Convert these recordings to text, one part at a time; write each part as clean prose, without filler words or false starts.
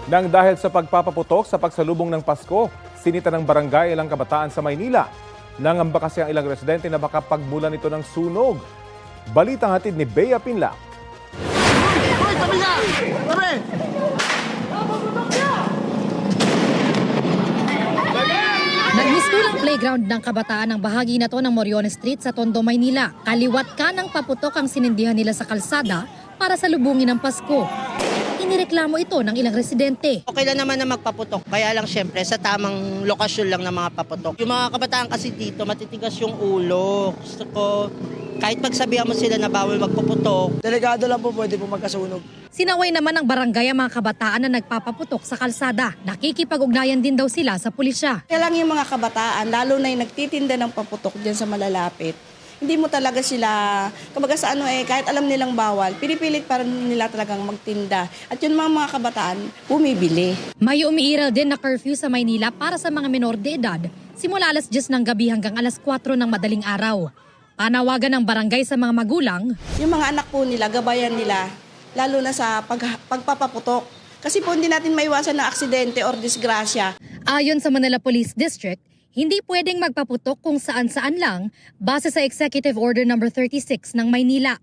Nang dahil sa pagpapaputok sa pagsalubong ng Pasko, sinita ng barangay ilang kabataan sa Maynila. Nangamba kasi ang ilang residente na baka pagmulan ito ng sunog. Balitang hatid ni Bea Pinlac. Nagmistulang playground ng kabataan ang bahagi na to ng Moriones Street sa Tondo, Maynila. Kaliwat kanang paputok ang sinindihan nila sa kalsada para salubungin ang Pasko. Inireklamo ito ng ilang residente. Okay lang naman na magpaputok, kaya lang syempre sa tamang lokasyon lang ng mga paputok. Yung mga kabataan kasi dito, matitigas yung ulo. Gusto ko, kahit pagsabihan mo sila na bawal magpaputok. Delikado lang po, pwede po magkasunog. Sinaway naman ng barangay ang mga kabataan na nagpapaputok sa kalsada. Nakikipag-ugnayan din daw sila sa pulisya. Kaya lang yung mga kabataan, lalo na yung nagtitinda ng paputok dyan sa malalapit, hindi mo talaga sila, kumbaga sa kahit alam nilang bawal, pinipilit para nila talagang magtinda. At yun mga kabataan, bumibili. May umiiral din na curfew sa Maynila para sa mga menor de edad, simula alas 10 ng gabi hanggang alas 4 ng madaling araw. Panawagan ng barangay sa mga magulang. Yung mga anak po nila, gabayan nila, lalo na sa pagpapaputok. Kasi po hindi natin maiwasan na aksidente or disgrasya. Ayon sa Manila Police District, hindi pwedeng magpaputok kung saan-saan lang base sa Executive Order No. 36 ng Maynila.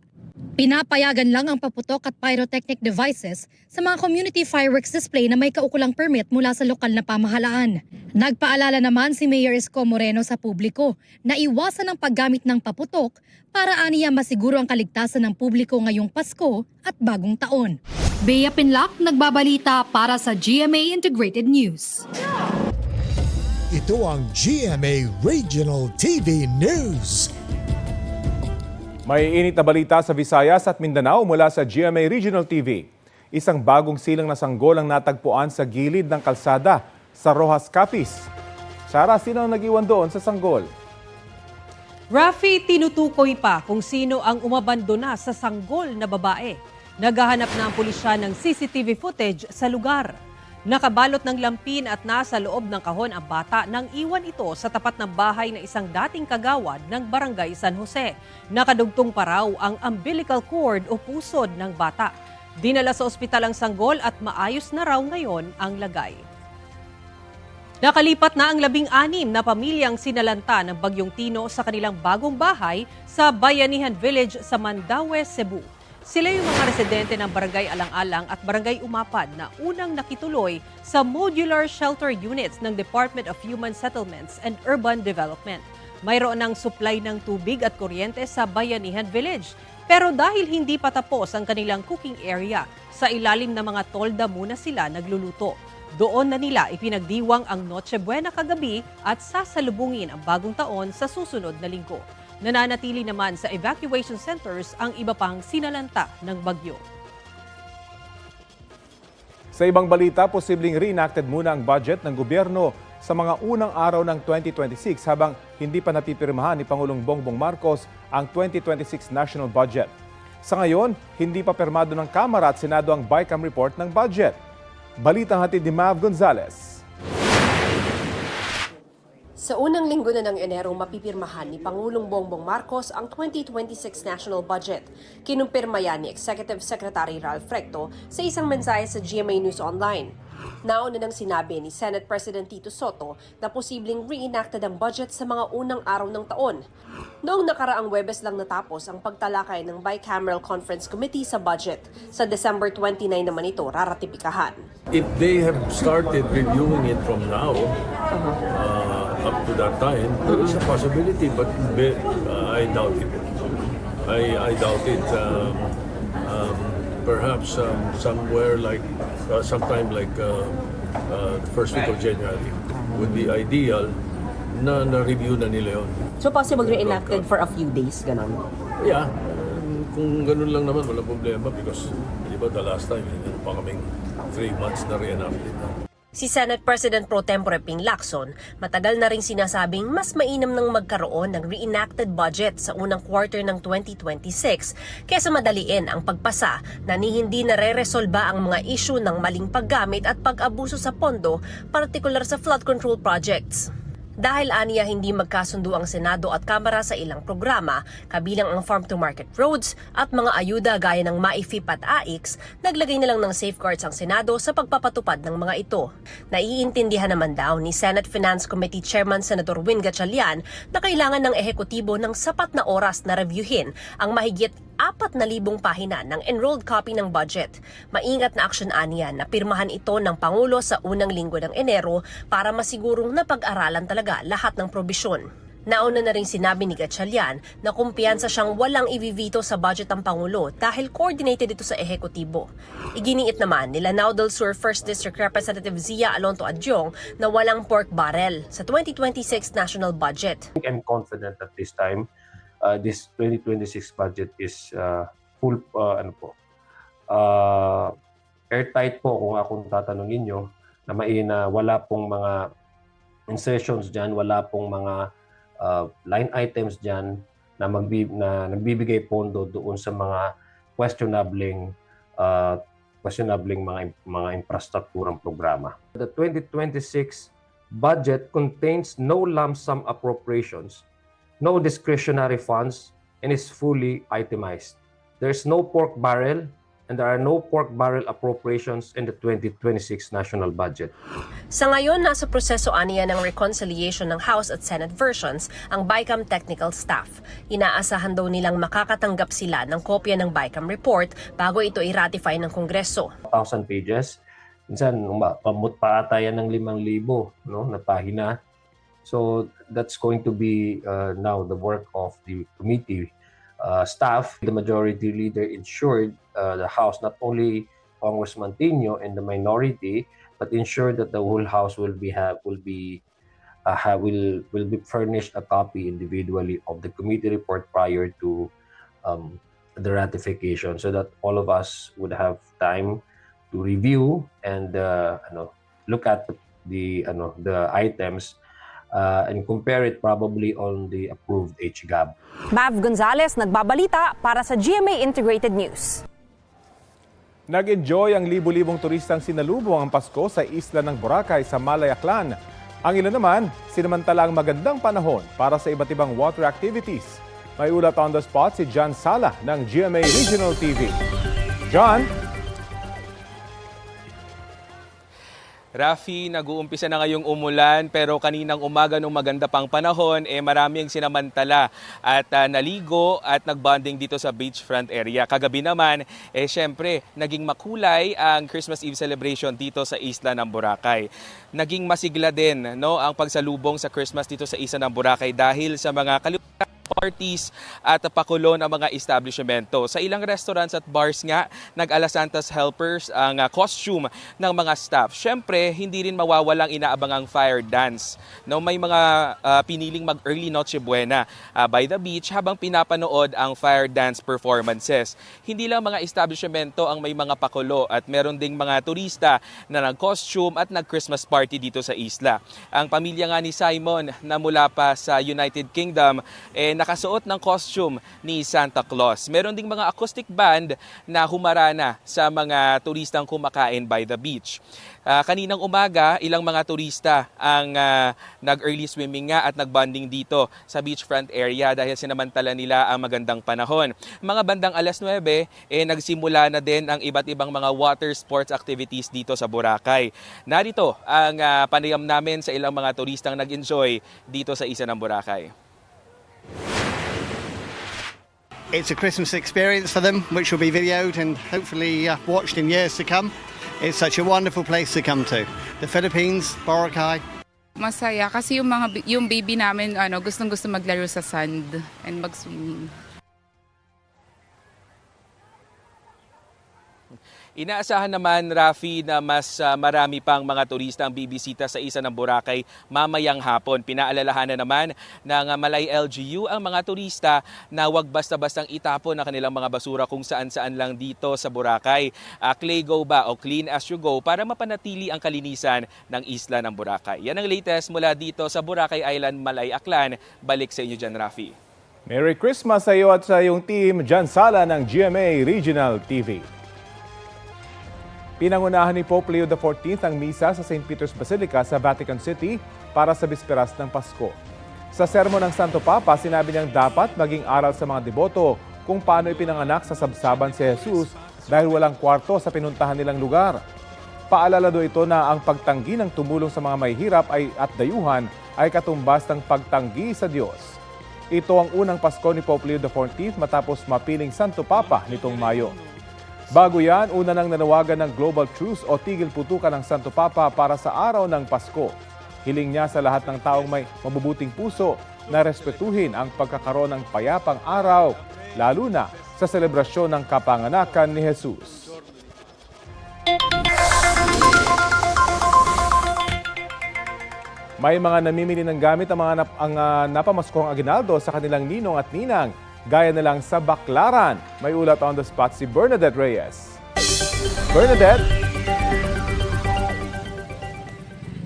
Pinapayagan lang ang paputok at pyrotechnic devices sa mga community fireworks display na may kaukulang permit mula sa lokal na pamahalaan. Nagpaalala naman si Mayor Isko Moreno sa publiko na iwasan ang paggamit ng paputok para aniya masiguro ang kaligtasan ng publiko ngayong Pasko at Bagong Taon. Bea Pinlac, nagbabalita para sa GMA Integrated News. Ito ang GMA Regional TV News. May init na balita sa Visayas at Mindanao mula sa GMA Regional TV. Isang bagong silang na sanggol ang natagpuan sa gilid ng kalsada sa Rojas, Capiz. Sarah, sino ang nag-iwan doon sa sanggol? Rafi, tinutukoy pa kung sino ang umabandona sa sanggol na babae. Naghahanap na ang pulisya ng CCTV footage sa lugar. Nakabalot ng lampin at nasa loob ng kahon ang bata nang iwan ito sa tapat ng bahay ng isang dating kagawad ng Barangay San Jose. Nakadugtong pa raw ang umbilical cord o pusod ng bata. Dinala sa ospital ang sanggol at maayos na raw ngayon ang lagay. Nakalipat na ang 16 na pamilyang sinalanta ng Bagyong Tino sa kanilang bagong bahay sa Bayanihan Village sa Mandaue, Cebu. Sila yung mga residente ng Barangay Alang-Alang at Barangay Umapad na unang nakituloy sa modular shelter units ng Department of Human Settlements and Urban Development. Mayroon ng supply ng tubig at kuryente sa Bayanihan Village. Pero dahil hindi pa tapos ang kanilang cooking area, sa ilalim ng mga tolda muna sila nagluluto. Doon na nila ipinagdiwang ang Noche Buena kagabi at sasalubungin ang bagong taon sa susunod na linggo. Nananatili naman sa evacuation centers ang iba pang sinalanta ng bagyo. Sa ibang balita, posibleng reenacted muna ang budget ng gobyerno sa mga unang araw ng 2026 habang hindi pa napipirmahan ni Pangulong Bongbong Marcos ang 2026 national budget. Sa ngayon, hindi pa pirmado ng Kamara at Senado ang BICAM report ng budget. Balitang hatid ni Mav Gonzalez. Sa unang linggo na ng Enero, mapipirmahan ni Pangulong Bongbong Marcos ang 2026 national budget. Kinumpirma yan ni Executive Secretary Ralph Recto sa isang mensahe sa GMA News Online. Nauna nang sinabi ni Senate President Tito Soto na posibleng reenacted ang budget sa mga unang araw ng taon. Noong nakaraang Huwebes lang natapos ang pagtalakay ng Bicameral Conference Committee sa budget. Sa December 29 naman ito raratipikahan. If they have started reviewing it from now, up to that time, there is a possibility, but I doubt it. I doubt it. Perhaps somewhere like sometime like first week of January would be ideal na na-review na nila yun. So possible reenacted for a few days, ganon? Yeah. Kung ganun lang naman, walang problema because di ba the last time, meron pa kaming 3 months na reenacted. Si Senate President Pro Tempore Ping Lacson, matagal na ring sinasabing mas mainam nang magkaroon ng reenacted budget sa unang quarter ng 2026 kaysa madaliin ang pagpasa na hindi nare-resolba ang mga issue ng maling paggamit at pag-abuso sa pondo, partikular sa flood control projects. Dahil aniya hindi magkasundo ang Senado at Kamara sa ilang programa, kabilang ang farm-to-market roads at mga ayuda gaya ng MAIFIP at AIX, naglagay na lang ng safeguards ang Senado sa pagpapatupad ng mga ito. Naiintindihan naman daw ni Senate Finance Committee Chairman Senator Win Gatchalian na kailangan ng ehekutibo ng sapat na oras na reviewin ang mahigit 4,000 pahina ng enrolled copy ng budget. Maingat na aksyon aniya na pirmahan ito ng Pangulo sa unang linggo ng Enero para masigurong napag-aralan talaga lahat ng probisyon. Nauna na rin sinabi ni Gatchalian na kumpiyansa siyang walang ivivito sa budget ang Pangulo dahil coordinated ito sa ehekutibo. Iginiit naman nila Lanao del Sur 1st District Representative Zia Alonto Adjong na walang pork barrel sa 2026 national budget. I'm confident at this time this 2026 budget is full airtight po kung akong tatanungin nyo na wala pong mga insertions dyan, wala pong mga line items dyan na nagbibigay pondo doon sa mga questionabling mga infrastrukturang programa. The 2026 budget contains no lump sum appropriations, no discretionary funds, and is fully itemized. There's no pork barrel, and there are no pork barrel appropriations in the 2026 national budget. Sa ngayon, nasa proseso aniya ng reconciliation ng House at Senate versions ang BICAM technical staff. Inaasahan daw nilang makakatanggap sila ng kopya ng BICAM report bago ito i-ratify ng Kongreso. 1,000 pages. Minsan, pamut pa ata yan ng 5,000 na pahina. So that's going to be now the work of the committee staff. The majority leader ensured the House, not only Congressman Tino and the minority, but ensured that the whole House will be furnished a copy individually of the committee report prior to the ratification, so that all of us would have time to review and look at the items. And compare it probably on the approved HGAB. Mav Gonzalez, nagbabalita para sa GMA Integrated News. Nag-enjoy ang libu-libong turistang sinalubong ang Pasko sa isla ng Boracay sa Malay Aklan. Ang ilan naman, sinamantala ang magandang panahon para sa iba't ibang water activities. May ulat on the spot si John Sala ng GMA Regional TV. John? Rafi, nag-uumpisa na ngayong umulan pero kaninang umaga nung maganda pang panahon, maraming sinamantala at naligo at nagbonding dito sa beachfront area. Kagabi naman, syempre, naging makulay ang Christmas Eve celebration dito sa isla ng Boracay. Naging masigla din ang pagsalubong sa Christmas dito sa isla ng Boracay dahil sa mga parties at pakulo ng mga establishmento. Sa ilang restaurants at bars nga, nag-Ala Santas helpers ang costume ng mga staff. Siyempre, hindi rin mawawalang inaabangang fire dance. May mga piniling mag-early Noche Buena by the beach habang pinapanood ang fire dance performances. Hindi lang mga establishmento ang may mga pakulo at meron ding mga turista na nag-costume at nag-Christmas party dito sa isla. Ang pamilya nga ni Simon na mula pa sa United Kingdom nakasuot ng costume ni Santa Claus. Meron ding mga acoustic band na humarana sa mga turistang kumakain by the beach. Kaninang umaga, ilang mga turista ang nag-early swimming nga at nagbonding dito sa beachfront area dahil sinamantala nila ang magandang panahon. Mga bandang 9:00, nagsimula na din ang iba't ibang mga water sports activities dito sa Boracay. Narito ang panayam namin sa ilang mga turistang nag-enjoy dito sa isla ng Boracay. It's a Christmas experience for them, which will be videoed and hopefully watched in years to come. It's such a wonderful place to come to. The Philippines, Boracay. Masaya kasi yung baby namin gustong-gusto maglaro sa sand and mag-swimming. Inaasahan naman, Rafi, na mas marami pang mga turista ang bibisita sa isla ng Boracay mamayang hapon. Pinaalalahanan naman ng Malay LGU ang mga turista na huwag basta-bastang itapon ang kanilang mga basura kung saan-saan lang dito sa Boracay. Clay go ba o clean as you go para mapanatili ang kalinisan ng isla ng Boracay. Yan ang latest mula dito sa Boracay Island, Malay Aklan. Balik sa inyo dyan, Rafi. Merry Christmas sa iyo at sa iyong team. John Sala ng GMA Regional TV. Pinangunahan ni Pope Leo XIV ang misa sa St. Peter's Basilica sa Vatican City para sa bisperas ng Pasko. Sa sermon ng Santo Papa, sinabi niyang dapat maging aral sa mga deboto kung paano ipinanganak sa sabsaban si Jesus dahil walang kwarto sa pinuntahan nilang lugar. Paalala do ito na ang pagtanggi ng tumulong sa mga mahihirap at dayuhan ay katumbas ng pagtanggi sa Diyos. Ito ang unang Pasko ni Pope Leo XIV matapos mapiling Santo Papa nitong Mayo. Bago yan, una nang nanawagan ng Global Truce o tigil putukan ng Santo Papa para sa araw ng Pasko. Hiling niya sa lahat ng taong may mabubuting puso na respetuhin ang pagkakaroon ng payapang araw, lalo na sa selebrasyon ng kapanganakan ni Jesus. May mga namimili ng gamit ang mga napamaskohang aginaldo sa kanilang ninong at ninang, gaya na lang sa Baclaran. May ulat on the spot si Bernadette Reyes. Bernadette?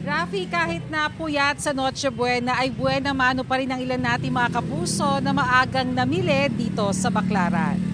Rafi, kahit na puyat sa Noche Buena ay buena mano pa rin ang ilan nating mga kapuso na maagang namili dito sa Baclaran.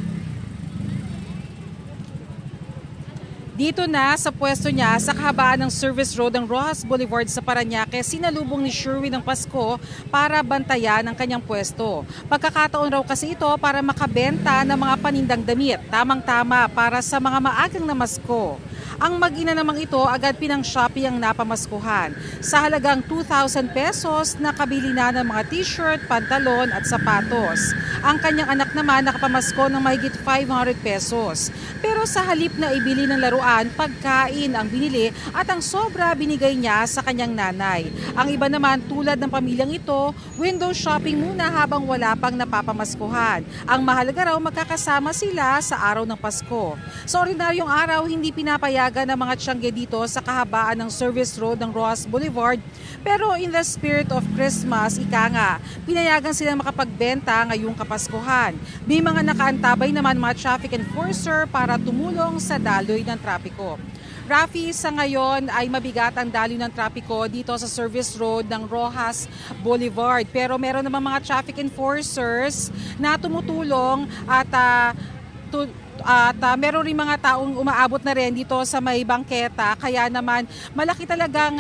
Dito na sa pwesto niya sa kahabaan ng Service Road ng Rojas Boulevard sa Parañaque, sinalubong ni Sherwin ng Pasko para bantayan ang kanyang pwesto. Pagkakataon raw kasi ito para makabenta ng mga panindang damit, tamang-tama para sa mga maagang namasko. Ang mag-ina namang ito agad pinang-Shopee ang napamaskuhan. Sa halagang 2,000 pesos, nakabili na ng mga t-shirt, pantalon at sapatos. Ang kanyang anak naman nakapamasko ng mahigit 500 pesos. Pero sa halip na ibili ng laruan, pagkain ang binili at ang sobra binigay niya sa kanyang nanay. Ang iba naman tulad ng pamilyang ito, window shopping muna habang wala pang napapamaskuhan. Ang mahalaga raw magkakasama sila sa araw ng Pasko. Sa ordinaryong araw, hindi pinapayagan ng mga tiyangge dito sa kahabaan ng Service Road ng Rojas Boulevard. Pero in the spirit of Christmas, ika nga, pinayagan silang makapagbenta ngayong Kapaskuhan. May mga nakaantabay naman mga traffic enforcer para tumulong sa daloy ng trapiko. Rafi, sa ngayon ay mabigat ang daloy ng trapiko dito sa Service Road ng Rojas Boulevard. Pero meron naman mga traffic enforcers na tumutulong at meron rin mga taong umaabot na rin dito sa may bangketa. Kaya naman malaki talagang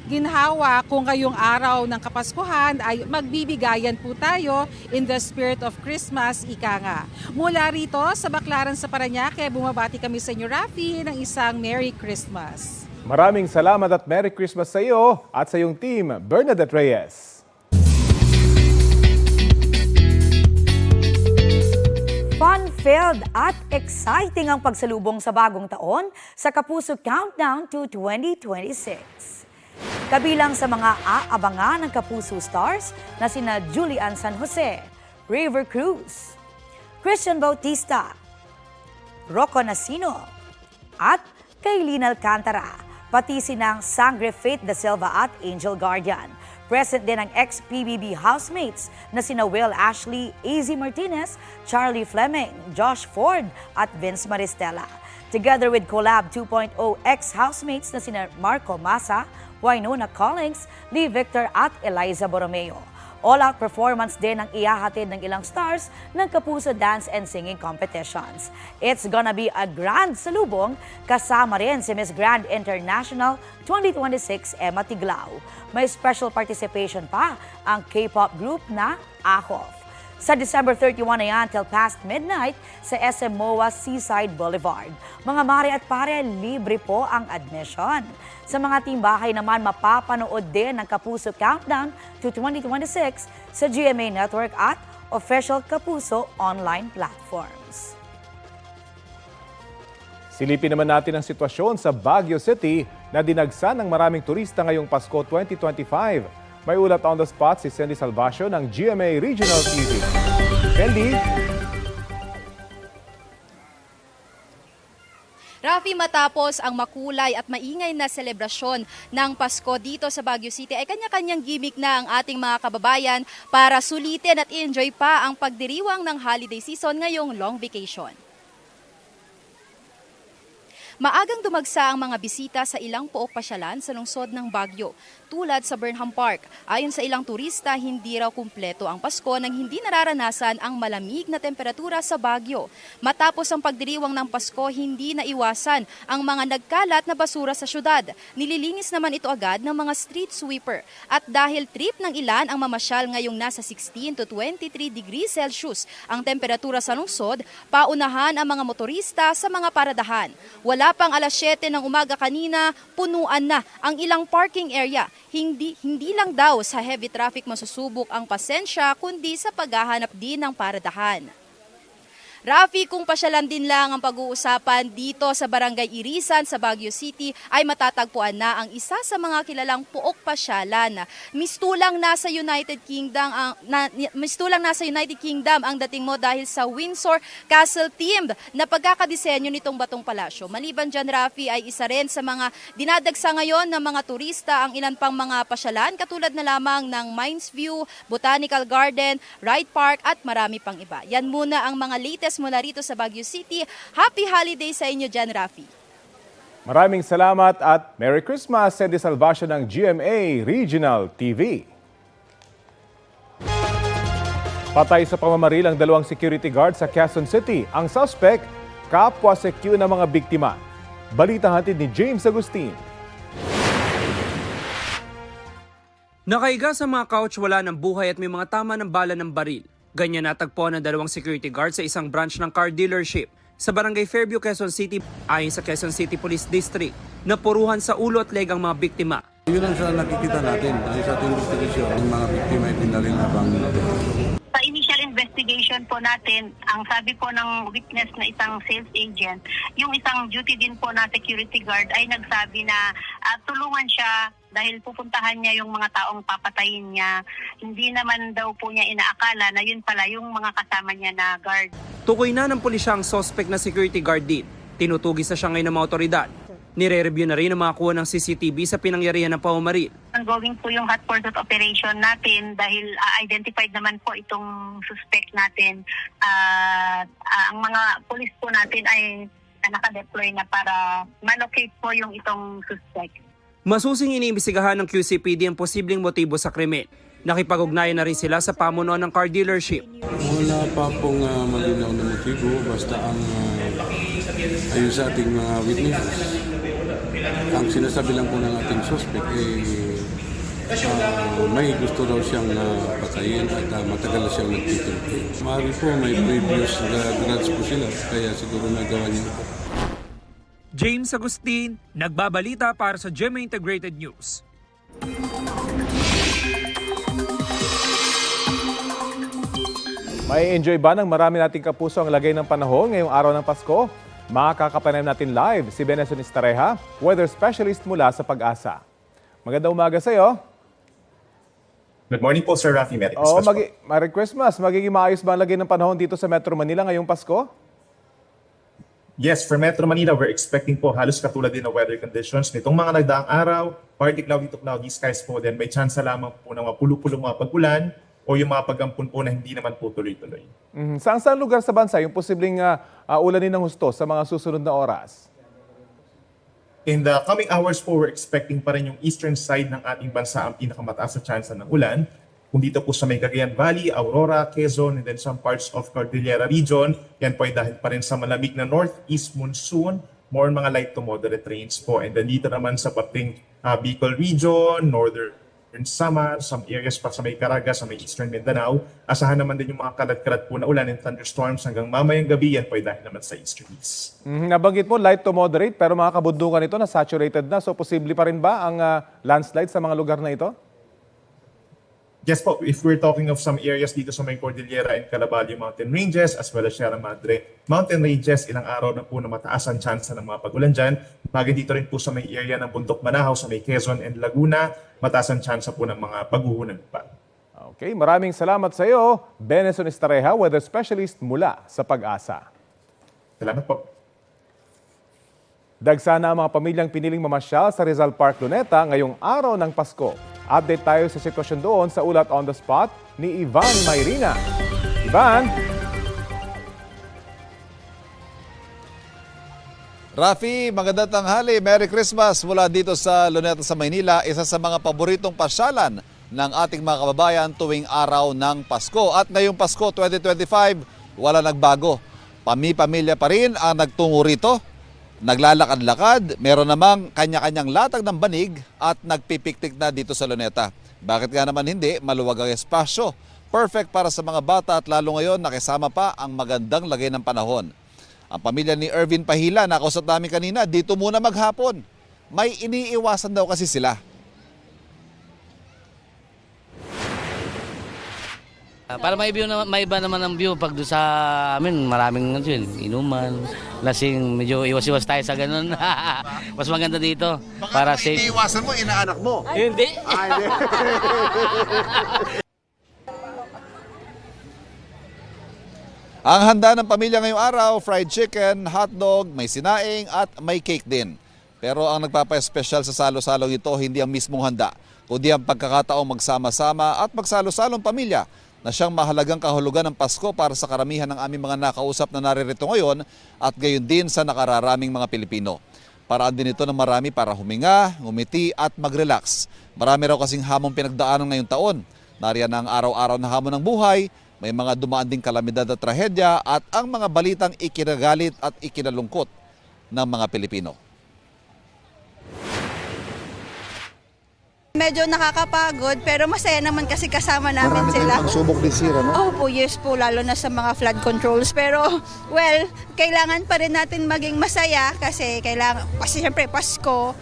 ginhawa kung ngayong araw ng Kapaskuhan ay magbibigayan po tayo in the spirit of Christmas, ika nga. Mula rito sa Baclaran sa Parañaque, bumabati kami sa inyo, Rafi, ng isang Merry Christmas. Maraming salamat at Merry Christmas sa iyo at sa iyong team, Bernadette Reyes. Fun-filled at exciting ang pagsalubong sa bagong taon sa Kapuso Countdown to 2026. Kabilang sa mga aabangan ng Kapuso Stars na sina Julian San Jose, River Cruz, Christian Bautista, Rocco Nasino, at Kaylin Alcantara, pati sinang Sangre Faith da Silva at Angel Guardian. Present din ang ex-PBB housemates na sina Will Ashley, AZ Martinez, Charlie Fleming, Josh Ford at Vince Maristella. Together with Collab 2.0 ex-housemates na sina Marco Massa, Wynona Collins, Lee Victor at Eliza Borromeo. All-out performance din ang ihahatid ng ilang stars ng Kapuso Dance and Singing Competitions. It's gonna be a grand salubong, kasama rin si Miss Grand International 2026 Emma Tiglao. May special participation pa ang K-pop group na AHOF. Sa December 31 na yan till past midnight sa SM MOA Seaside Boulevard. Mga mare at pare, libre po ang admission. Sa mga timbahay naman, mapapanood din ang Kapuso Countdown to 2026 sa GMA Network at official Kapuso online platforms. Silipin naman natin ang sitwasyon sa Baguio City na dinagsa ng maraming turista ngayong Pasko 2025. May ulat on the spot si Cindy Salvacio ng GMA Regional TV. Cindy? Rafi, matapos ang makulay at maingay na selebrasyon ng Pasko dito sa Baguio City, ay kanya-kanyang gimmick na ang ating mga kababayan para sulitin at enjoy pa ang pagdiriwang ng holiday season ngayong long vacation. Maagang dumagsa ang mga bisita sa ilang pook pasyalan sa lungsod ng Baguio, tulad sa Burnham Park. Ayon sa ilang turista, hindi raw kumpleto ang Pasko nang hindi nararanasan ang malamig na temperatura sa Baguio. Matapos ang pagdiriwang ng Pasko, hindi naiwasan ang mga nagkalat na basura sa syudad. Nililinis naman ito agad ng mga street sweeper. At dahil trip ng ilan ang mamasyal ngayong nasa 16 to 23 degrees Celsius ang temperatura sa lungsod, paunahan ang mga motorista sa mga paradahan. Wala pang alas 7 ng umaga kanina, punuan na ang ilang parking area. Hindi lang daw sa heavy traffic masusubok ang pasensya, kundi sa paghahanap din ng paradahan. Rafi, kung pasyalan din lang ang pag-uusapan dito sa Barangay Irisan sa Baguio City, ay matatagpuan na ang isa sa mga kilalang puok pasyalan. Mistulang nasa United Kingdom ang dating mo dahil sa Windsor Castle themed na pagkakadisenyo nitong batong palasyo. Maliban dyan, Rafi, ay isa rin sa mga dinadagsa ngayon ng mga turista ang ilan pang mga pasyalan katulad na lamang ng Mines View, Botanical Garden, Ride Park at marami pang iba. Yan muna ang mga latest mula rito sa Baguio City. Happy holiday sa inyo dyan, Rafi. Maraming salamat at Merry Christmas, Sandy Salvacion ng GMA Regional TV. Patay sa pamamaril ang dalawang security guard sa Quezon City. Ang suspect, kapwa CQ ng mga biktima. Balita hatid ni James Agustin. Nakaiga sa mga couch, wala ng buhay at may mga tama ng bala ng baril. Ganyan natagpuan ng dalawang security guard sa isang branch ng car dealership sa Barangay Fairview, Quezon City. Ayon sa Quezon City Police District, napuruhan sa ulo at leg ang mga biktima. Yun ang sa nakikita natin sa ating investigation, ang mga biktima ay pinaril habang sa initial investigation po natin, ang sabi po ng witness na isang sales agent, yung isang duty din po na security guard ay nagsabi na tulungan siya dahil pupuntahan niya yung mga taong papatayin niya. Hindi naman daw po niya inaakala na yun pala yung mga kasama niya na guard. Tukoy na ng pulisya ang suspect na security guard din. Tinutugis na siya ngayon ng mga otoridad. Nire-review na rin ang mga kuha ng CCTV sa pinangyarihan ng pamamaril. Ongoing po yung hot pursuit operation natin dahil identified naman po itong suspect natin. Ang mga pulis po natin ay naka-deploy na para malocate po yung itong suspect. Masusing iniimbestigahan ng QCPD ang posibleng motibo sa krimen. Nakipag-ugnayan na rin sila sa pamunuan ng car dealership. wala pa pong malinaw na motibo, basta ang ayon sa ating mga witnesses. Ang sinasabi lang po ng ating suspect may gusto daw siyang patayin at matagal na siyang nagtitimpi. Maaari po may previous grudge po sila, kaya siguro nagawa niya ito. James Agustin, nagbabalita para sa GMA Integrated News. May enjoy ba ng marami nating kapuso ang lagay ng panahon ngayong araw ng Pasko? Makakapanaim natin live si Benson Estareja, weather specialist mula sa Pag-asa. Magandang umaga sa iyo. Good morning po, Sir Rafi. Merry Christmas. Merry Christmas. Magiging maayos ba ang lagay ng panahon dito sa Metro Manila ngayong Pasko? Yes, for Metro Manila, we're expecting po halos katulad din ng weather conditions nitong mga nagdaang araw, partly cloudy to cloudy skies po din. May chance lamang po ng mga pulo-pulong mga pag-ulan o yung mga pag-ampun po na hindi naman po tuloy-tuloy. Saan lugar sa bansa yung posibleng ulanin ng husto sa mga susunod na oras? In the coming hours po, we're expecting pa rin yung eastern side ng ating bansa ang pinakamataas na chance ng ulan. Kung dito po sa may Cagayan Valley, Aurora, Quezon, and then some parts of Cordillera region, yan po ay dahil pa rin sa malamig na northeast monsoon, more mga light to moderate rains po. And then dito naman sa pating Bicol region, northern Samar, some areas pa sa may Caraga, sa may eastern Mindanao, asahan naman din yung mga kalat-kalat po na ulan and thunderstorms hanggang mamayang gabi, yan po ay dahil naman sa easterlies. Nabanggit mo light to moderate, pero mga kabundukan ito na saturated na, so posible pa rin ba ang landslide sa mga lugar na ito? Yes po, if we're talking of some areas dito sa may Cordillera and Calabalio Mountain Ranges as well as Sierra Madre Mountain Ranges, ilang araw na po na mataas ang chance ng mga pag-ulan dyan. Bagay dito rin po sa may area ng Bundok Manahaw, sa may Quezon and Laguna, mataas ang chance po ng mga paghuhunan pa. Okay, maraming salamat sa iyo, Benson Estareja, weather specialist mula sa Pag-asa. Salamat po. Dagsana ang mga pamilyang piniling mamasyal sa Rizal Park, Luneta ngayong araw ng Pasko. Update tayo sa sitwasyon doon sa ulat on the spot ni Ivan Mayrina. Ivan? Rafi, magandang tanghali. Merry Christmas mula dito sa Luneta sa Maynila, isa sa mga paboritong pasyalan ng ating mga kababayan tuwing araw ng Pasko. At ngayong Pasko 2025, wala nagbago. Pamilya pa rin ang nagtungo rito, naglalakad-lakad, meron namang kanya-kanyang latag ng banig at nagpipiktik na dito sa Luneta. Bakit nga naman hindi? Maluwag ang espasyo. Perfect para sa mga bata at lalo ngayon nakisama pa ang magandang lagay ng panahon. Ang pamilya ni Ervin Pahila, nakausap namin kanina, dito muna maghapon. May iniiwasan daw kasi sila. Para may iba naman ang view pag doon sa amin, maraming inuman, lasing, medyo iwas-iwas tayo sa ganun. Mas maganda dito. Baka para naman safe. iniiwasan mo, inaanak mo. Hindi. Ang handa ng pamilya ngayong araw, fried chicken, hotdog, may sinaing at may cake din. Pero ang nagpapa-espesyal sa salo-salong ito, hindi ang mismong handa, kundi ang pagkakataong magsama-sama at magsalo-salong pamilya na siyang mahalagang kahulugan ng Pasko para sa karamihan ng aming mga nakausap na naririto ngayon at gayon din sa nakararaming mga Pilipino. Paraan din ito ng marami para huminga, ngumiti at mag-relax. Marami raw kasing hamong pinagdaanan ngayong taon. Nariyan ang araw-araw na hamon ng buhay, may mga dumaan ding kalamidad at trahedya at ang mga balitang ikinagalit at ikinalungkot ng mga Pilipino. Medyo nakakapagod pero masaya naman kasi kasama namin sila. Ang subok din sira, no? Oh, yes po, lalo na sa mga flood controls. Pero, well, kailangan pa rin natin maging masaya kasi siyempre Pasko.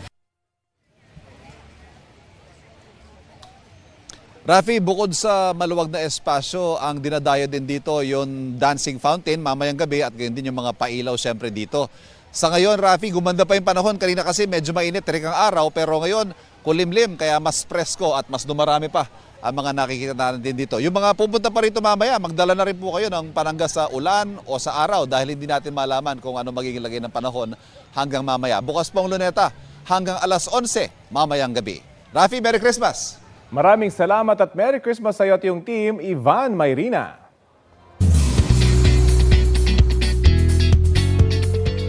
Rafi, bukod sa maluwag na espasyo, ang dinadayo din dito yung dancing fountain mamayang gabi at gayon din yung mga pailaw siyempre dito. Sa ngayon, Rafi, gumanda pa yung panahon. Kanina kasi medyo mainit, tirik ang araw, pero ngayon kulimlim kaya mas presko at mas dumarami pa ang mga nakikita natin dito. Yung mga pupunta pa rito mamaya, magdala na rin po kayo ng panangga sa ulan o sa araw dahil hindi natin malaman kung ano magiging lagay ng panahon hanggang mamaya. Bukas pong Luneta hanggang alas 11 mamayang gabi. Rafi, Merry Christmas! Maraming salamat at Merry Christmas sa iyo at yung team, Ivan Mayrina.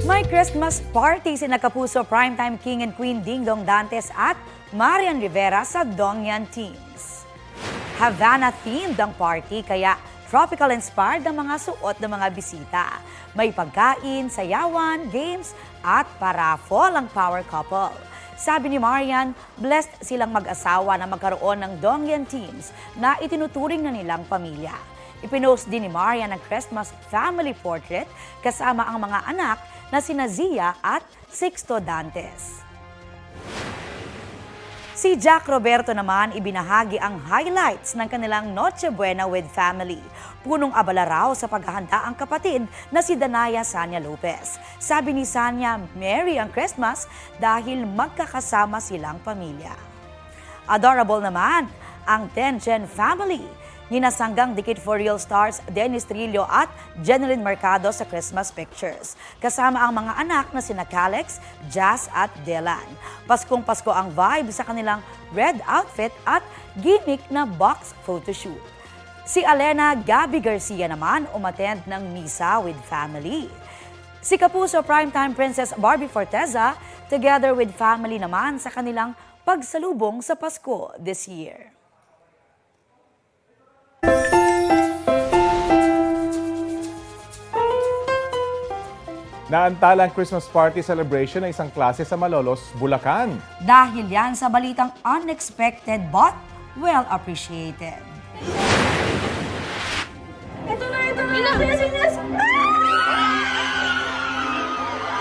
May Christmas party si Kapuso Primetime King and Queen Ding Dong Dantes at Marian Rivera sa Dongyan Teams. Havana-themed ang party kaya tropical-inspired ang mga suot ng mga bisita. May pagkain, sayawan, games at paraffol ang power couple. Sabi ni Marian, blessed silang mag-asawa na magkaroon ng Dongyan Teams na itinuturing na nilang pamilya. Ipinost din ni Marian ang Christmas family portrait kasama ang mga anak na sina Zia at Sixto Dantes. Si Jack Roberto naman ibinahagi ang highlights ng kanilang Noche Buena with family. Punong abala raw sa paghahanda ang kapatid na si Danaya Sanya Lopez. Sabi ni Sanya, merry ang Christmas dahil magkakasama silang pamilya. Adorable naman ang Tengen family. Ninasanggang dikit for real stars Dennis Trillo at Jeneline Mercado sa Christmas pictures. Kasama ang mga anak na sina Calex, Jazz at Dylan. Paskong Pasko ang vibe sa kanilang red outfit at gimmick na box photoshoot. Si Alena Gabby Garcia naman umattend ng misa with family. Si Kapuso Primetime Princess Barbie Forteza together with family naman sa kanilang pagsalubong sa Pasko this year. Naantala ang Christmas party celebration ng isang klase sa Malolos, Bulacan. Dahil yan sa balitang unexpected but well appreciated. Ito na!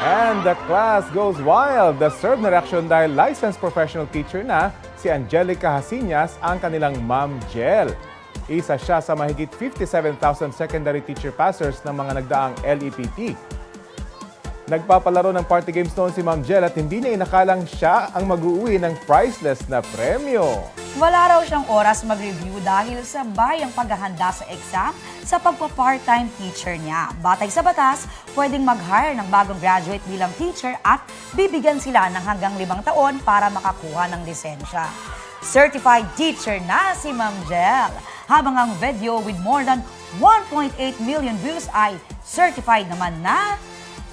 And the class goes wild. The serve na reaction dahil licensed professional teacher na si Angelica Hasinas ang kanilang Ma'am Jel. Isa siya sa mahigit 57,000 secondary teacher passers ng mga nagdaang LEPT. Nagpapalaro ng party games noon si Ma'am Jel at hindi niya inakalang siya ang mag-uwi ng priceless na premyo. Wala raw siyang oras mag-review dahil sabay ang paghahanda sa exam sa pagpa-part-time teacher niya. Batay sa batas, pwedeng mag-hire ng bagong graduate bilang teacher at bibigyan sila ng hanggang 5 taon para makakuha ng lisensya. Certified teacher na si Ma'am Jel. Habang ang video with more than 1.8 million views ay certified naman na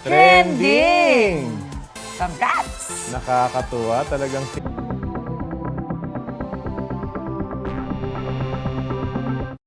Trending! Congrats! Nakakatuwa talagang